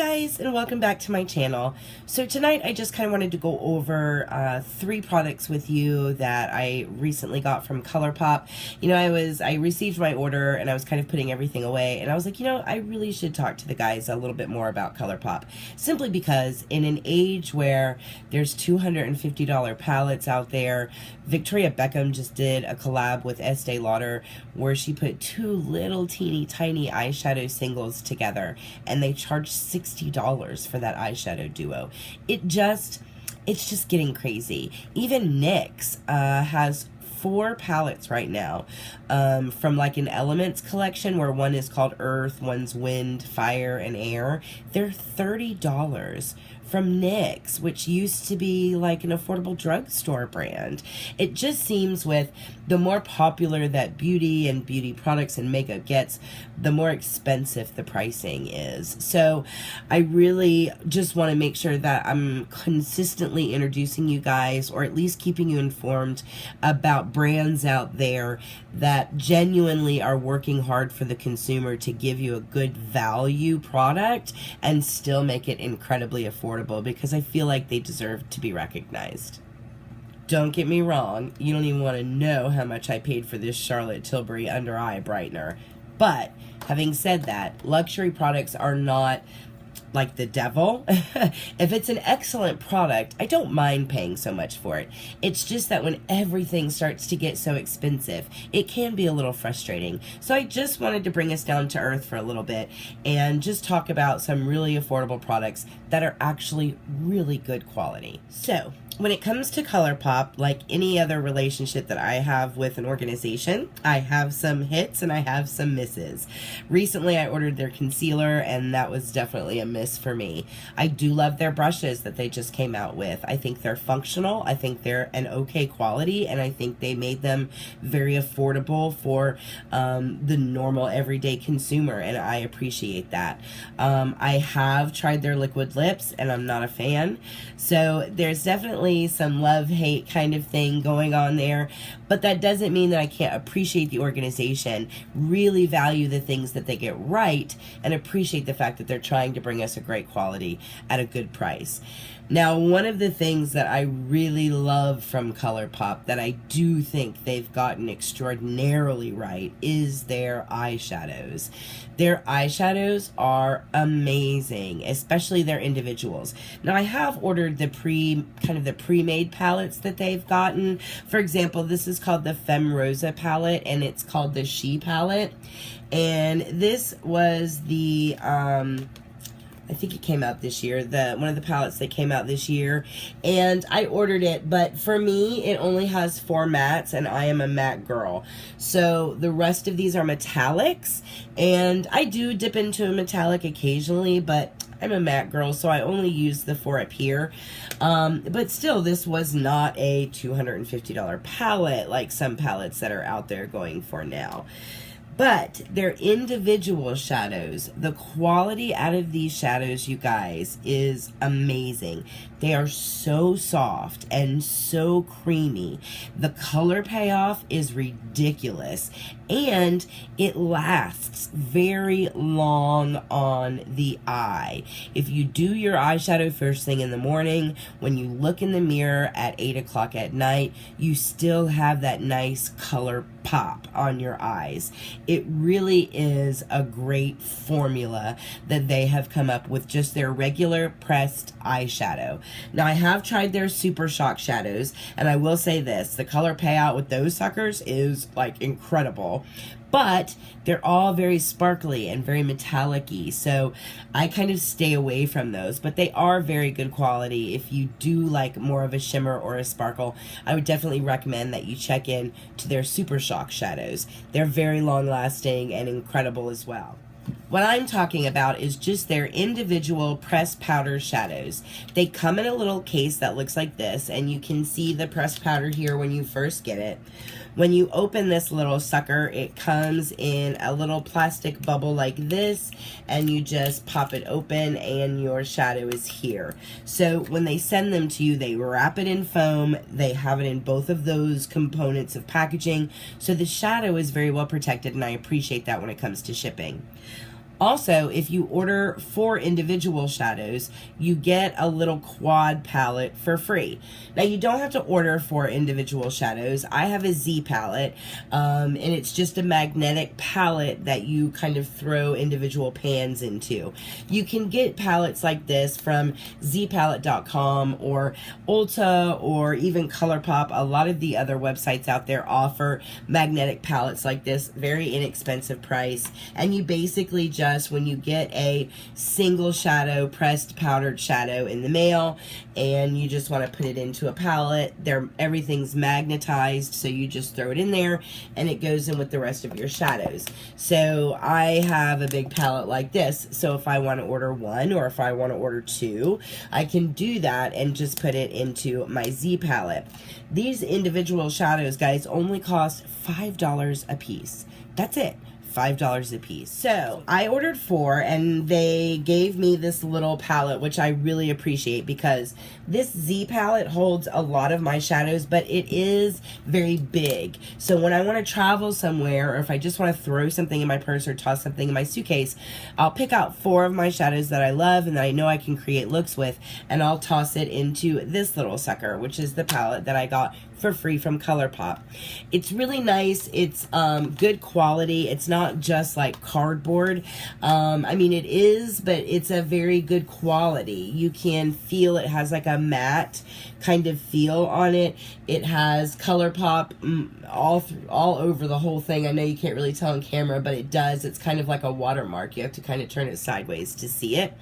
guys, and welcome back to my channel. So tonight I just kind of wanted to go over 3 products with you that I recently got from ColourPop. You know, I received my order and I was kind of putting everything away, and I was like, you know, I really should talk to the guys a little bit more about ColourPop, simply because in an age where there's $250 palettes out there, Victoria Beckham just did a collab with Estee Lauder where she put 2 little teeny tiny eyeshadow singles together, and they charged $60 for that eyeshadow duo. It's just getting crazy. Even NYX has 4 palettes right now from like an Elements collection where one is called Earth, one's Wind, Fire, and Air. They're $30 from NYX, which used to be like an affordable drugstore brand. It just seems with the more popular that beauty and beauty products and makeup gets, the more expensive the pricing is. So I really just want to make sure that I'm consistently introducing you guys, or at least keeping you informed about brands out there that genuinely are working hard for the consumer to give you a good value product and still make it incredibly affordable, because I feel like they deserve to be recognized. Don't get me wrong, you don't even want to know how much I paid for this Charlotte Tilbury under eye brightener. But having said that, luxury products are not like the devil. If it's an excellent product, I don't mind paying so much for it. It's just that when everything starts to get so expensive, it can be a little frustrating. So I just wanted to bring us down to earth for a little bit and just talk about some really affordable products that are actually really good quality. So when it comes to ColourPop, like any other relationship that I have with an organization, I have some hits and I have some misses. Recently, I ordered their concealer, and that was definitely a miss for me. I do love their brushes that they just came out with. I think they're functional, I think they're an okay quality, and I think they made them very affordable for the normal everyday consumer, and I appreciate that. I have tried their liquid lips, and I'm not a fan. So there's definitely some love-hate kind of thing going on there, but that doesn't mean that I can't appreciate the organization, really value the things that they get right, and appreciate the fact that they're trying to bring us a great quality at a good price. Now, one of the things that I really love from ColourPop that I do think they've gotten extraordinarily right is their eyeshadows. Their eyeshadows are amazing, especially their individuals. Now, I have ordered the pre-made palettes that they've gotten. For example, this is called the Femme Rosa palette, and it's called the She palette. And this was the I think it came out this year, one of the palettes that came out this year, and I ordered it, but for me, it only has 4 mattes, and I am a matte girl. So the rest of these are metallics, and I do dip into a metallic occasionally, but I'm a matte girl, so I only use the 4 up here. But still, this was not a $250 palette like some palettes that are out there going for now. But their individual shadows, the quality out of these shadows, you guys, is amazing. They are so soft and so creamy. The color payoff is ridiculous, and it lasts very long on the eye. If you do your eyeshadow first thing in the morning, when you look in the mirror at 8 o'clock at night, you still have that nice color pop on your eyes. It really is a great formula that they have come up with, just their regular pressed eyeshadow. Now, I have tried their Super Shock shadows, and I will say this, the color payout with those suckers is like incredible. But they're all very sparkly and very metallic-y, so I kind of stay away from those. But they are very good quality. If you do like more of a shimmer or a sparkle, I would definitely recommend that you check in to their Super Shock shadows. They're very long-lasting and incredible as well. What I'm talking about is just their individual pressed powder shadows. They come in a little case that looks like this, and you can see the pressed powder here when you first get it. When you open this little sucker, it comes in a little plastic bubble like this, and you just pop it open and your shadow is here. So when they send them to you, they wrap it in foam. They have it in both of those components of packaging, so the shadow is very well protected, and I appreciate that when it comes to shipping. Also, if you order 4 individual shadows, you get a little quad palette for free. Now, you don't have to order 4 individual shadows. I have a Z palette, and it's just a magnetic palette that you kind of throw individual pans into. You can get palettes like this from zpalette.com or Ulta or even ColourPop. A lot of the other websites out there offer magnetic palettes like this, very inexpensive price, and you basically just, when you get a single shadow, pressed powdered shadow in the mail, and you just want to put it into a palette, everything's magnetized, so you just throw it in there and it goes in with the rest of your shadows. So I have a big palette like this, so if I want to order 1 or if I want to order 2, I can do that and just put it into my Z palette. These individual shadows, guys, only cost $5 a piece. That's it. $5 a piece. So I ordered 4 and they gave me this little palette, which I really appreciate because this Z palette holds a lot of my shadows, but it is very big. So when I want to travel somewhere, or if I just want to throw something in my purse or toss something in my suitcase, I'll pick out 4 of my shadows that I love and that I know I can create looks with, and I'll toss it into this little sucker, which is the palette that I got for free from ColourPop. It's really nice. It's good quality. It's not just like cardboard. I mean, it is, but it's a very good quality. You can feel it has like a matte kind of feel on it. It has ColourPop all over the whole thing. I know you can't really tell on camera, but it does. It's kind of like a watermark. You have to kind of turn it sideways to see it.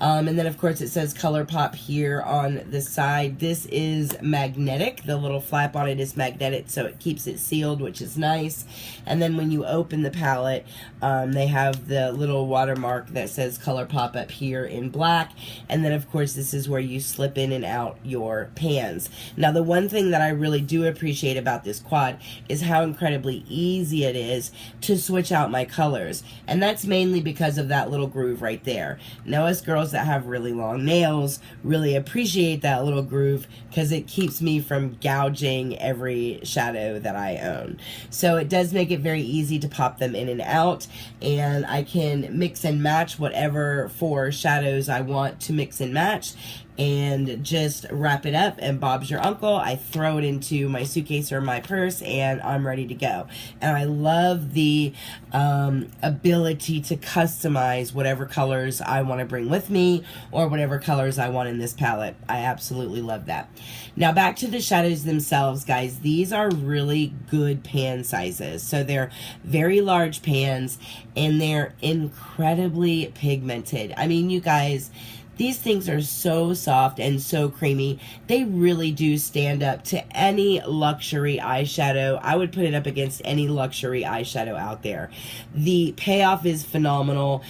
And then, of course, it says ColourPop here on the side. This is magnetic. The little flap on it is magnetic, so it keeps it sealed, which is nice. And then when you open the palette, they have the little watermark that says ColourPop up here in black. And then, of course, this is where you slip in and out your pans. Now, the one thing that I really do appreciate about this quad is how incredibly easy it is to switch out my colors. And that's mainly because of that little groove right there. Now, us girls that have really long nails really appreciate that little groove because it keeps me from gouging every shadow that I own. So it does make it very easy to pop them in and out, and I can mix and match whatever 4 shadows I want to mix and match, and just wrap it up and Bob's your uncle. I throw it into my suitcase or my purse and I'm ready to go. And I love the ability to customize whatever colors I want to bring with me or whatever colors I want in this palette. I absolutely love that. Now back to the shadows themselves, guys. These are really good pan sizes. So they're very large pans and they're incredibly pigmented. I mean, you guys, these things are so soft and so creamy. They really do stand up to any luxury eyeshadow. I would put it up against any luxury eyeshadow out there. The payoff is phenomenal.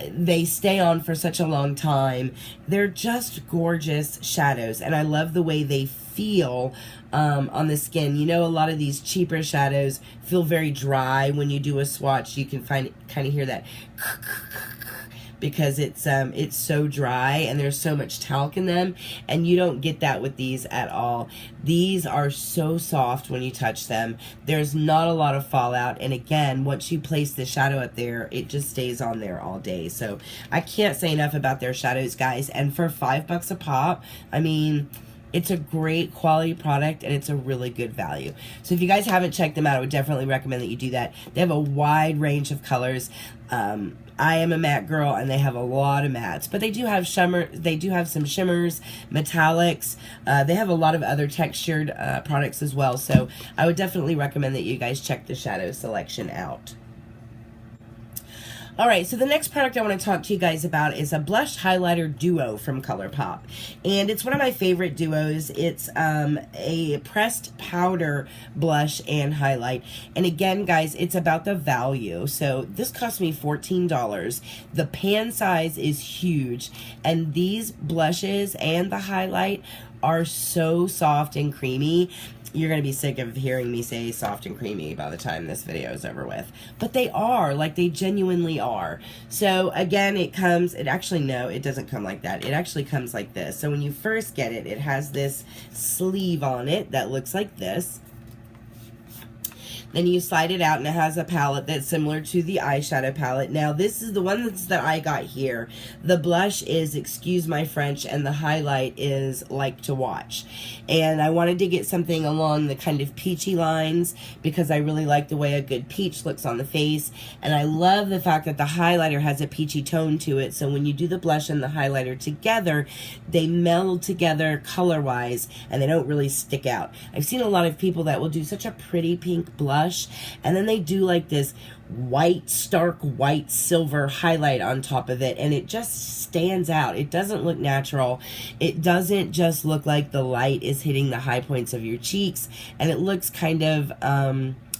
They stay on for such a long time. They're just gorgeous shadows, and I love the way they feel on the skin. You know, a lot of these cheaper shadows feel very dry. When you do a swatch, you can kind of hear that because it's so dry and there's so much talc in them, and you don't get that with these at all. These are so soft when you touch them. There's not a lot of fallout, and again, once you place the shadow up there, it just stays on there all day. So I can't say enough about their shadows, guys. And for $5 a pop, I mean, it's a great quality product and it's a really good value. So if you guys haven't checked them out, I would definitely recommend that you do that. They have a wide range of colors. I am a matte girl and they have a lot of mattes, but they do have shimmer. They do have some shimmers, metallics. They have a lot of other textured products as well. So I would definitely recommend that you guys check the shadow selection out. Alright, so the next product I want to talk to you guys about is a blush highlighter duo from ColourPop. And it's one of my favorite duos. It's a pressed powder blush and highlight. And again, guys, it's about the value. So this cost me $14. The pan size is huge. And these blushes and the highlight are so soft and creamy. You're going to be sick of hearing me say soft and creamy by the time this video is over with. But they are, like they genuinely are. So again, it actually, no, it doesn't come like that. It actually comes like this. So when you first get it, it has this sleeve on it that looks like this. Then you slide it out, and it has a palette that's similar to the eyeshadow palette. Now, this is the one that I got here. The blush is Excuse My French, and the highlight is Like to Watch. And I wanted to get something along the kind of peachy lines because I really like the way a good peach looks on the face. And I love the fact that the highlighter has a peachy tone to it. So when you do the blush and the highlighter together, they meld together color-wise, and they don't really stick out. I've seen a lot of people that will do such a pretty pink blush, and then they do like this white, stark white silver highlight on top of it, and it just stands out. It doesn't look natural. It doesn't just look like the light is hitting the high points of your cheeks, and it looks kind of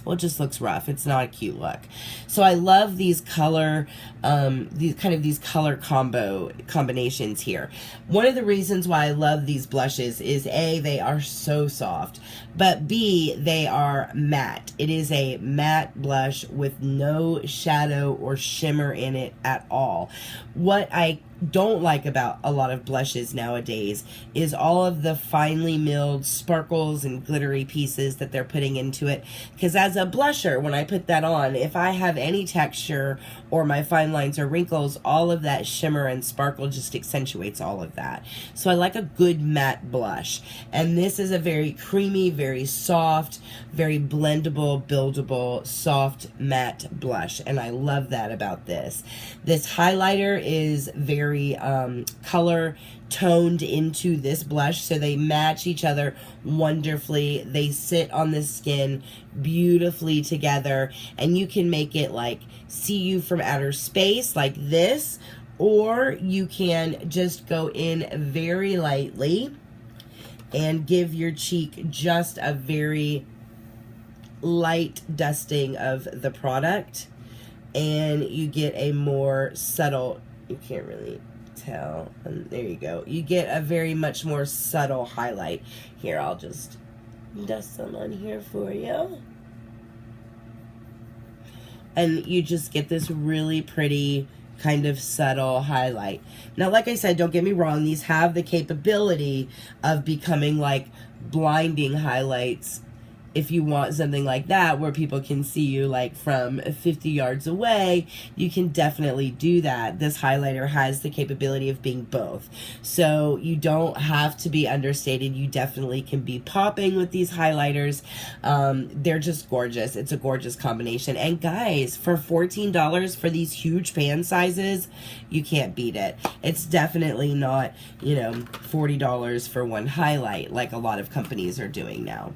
well, it just looks rough. It's not a cute look. So I love these color, these color combinations here. One of the reasons why I love these blushes is A, they are so soft, but B, they are matte. It is a matte blush with no shadow or shimmer in it at all. What I don't like about a lot of blushes nowadays is all of the finely milled sparkles and glittery pieces that they're putting into it, because as a blusher, when I put that on, if I have any texture or my fine lines or wrinkles, all of that shimmer and sparkle just accentuates all of that. So I like a good matte blush, and this is a very creamy, very soft, very blendable, buildable, soft matte blush, and I love that about this. This highlighter is very color toned into this blush, so they match each other wonderfully. They sit on the skin beautifully together, and you can make it like See You from Outer Space like this, or you can just go in very lightly and give your cheek just a very light dusting of the product, and you get a more subtle, you can't really tell, and there you go, you get a very much more subtle highlight. Here, I'll just dust some on here for you, and you just get this really pretty kind of subtle highlight. Now, like I said, don't get me wrong, these have the capability of becoming like blinding highlights if you want something like that where people can see you like from 50 yards away. You can definitely do that. This highlighter has the capability of being both, so you don't have to be understated. You definitely can be popping with these highlighters. They're just gorgeous. It's a gorgeous combination, and guys, for $14 for these huge pan sizes, you can't beat it. It's definitely not, you know, $40 for one highlight like a lot of companies are doing now.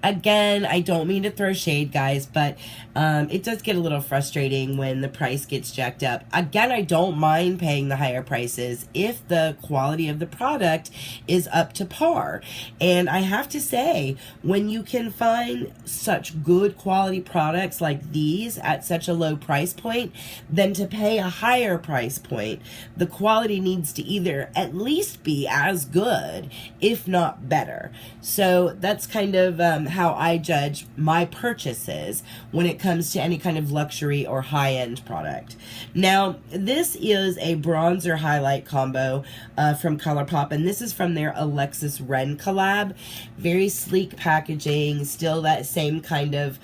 Again, I don't mean to throw shade, guys, but it does get a little frustrating when the price gets jacked up. Again, I don't mind paying the higher prices if the quality of the product is up to par. And I have to say, when you can find such good quality products like these at such a low price point, then to pay a higher price point, the quality needs to either at least be as good, if not better. So that's kind of how I judge my purchases when it comes to any kind of luxury or high-end product. Now, this is a bronzer highlight combo from ColourPop, and this is from their Alexis Ren collab. Very sleek packaging, still that same kind of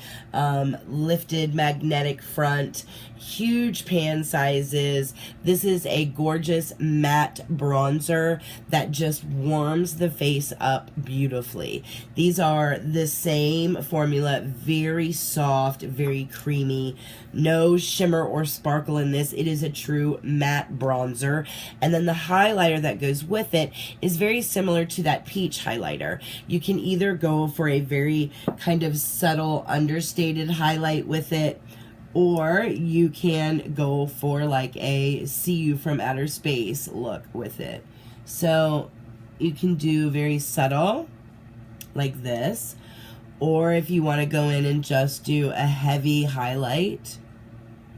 lifted magnetic front, huge pan sizes. This is a gorgeous matte bronzer that just warms the face up beautifully. These are the same formula, very soft, very creamy, no shimmer or sparkle in this. It is a true matte bronzer, and then the highlighter that goes with it is very similar to that peach highlighter. You can either go for a very kind of subtle understated highlight with it, or you can go for like a See You from Outer Space look with it. So you can do very subtle like this, or if you want to go in and just do a heavy highlight,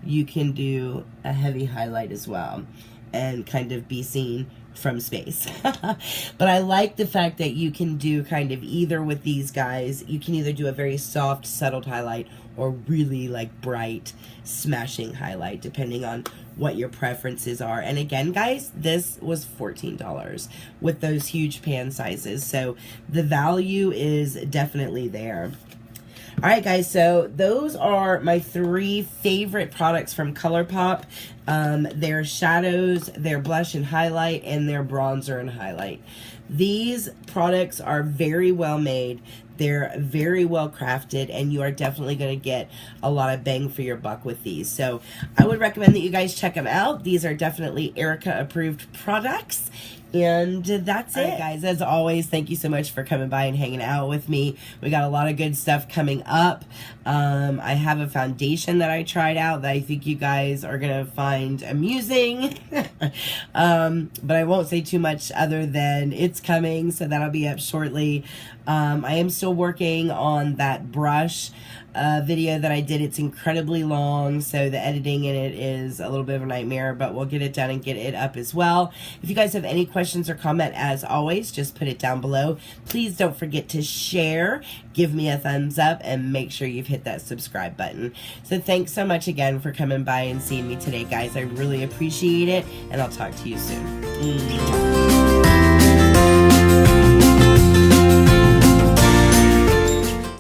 you can do a heavy highlight as well and kind of be seen from space. But I like the fact that you can do kind of either with these guys. You can either do a very soft, settled highlight or really like bright, smashing highlight, depending on what your preferences are. And again, guys, this was $14 with those huge pan sizes, so the value is definitely there. All right, guys, so those are my 3 favorite products from ColourPop. Their shadows, their blush and highlight, and their bronzer and highlight. These products are very well made. They're very well crafted, and you are definitely going to get a lot of bang for your buck with these. So I would recommend that you guys check them out. These are definitely Erica approved products. And that's it. All right, guys, as always, thank you so much for coming by and hanging out with me. We got a lot of good stuff coming up. I have a foundation that I tried out that I think you guys are going to find amusing. But I won't say too much other than it's coming, so that'll be up shortly. I am still working on that brush video that I did. It's incredibly long, so the editing in it is a little bit of a nightmare, but we'll get it done and get it up as well. If you guys have any questions or comment, as always, just put it down below. Please don't forget to share, give me a thumbs up, and make sure you've hit that subscribe button. So thanks so much again for coming by and seeing me today, guys. I really appreciate it, and I'll talk to you soon.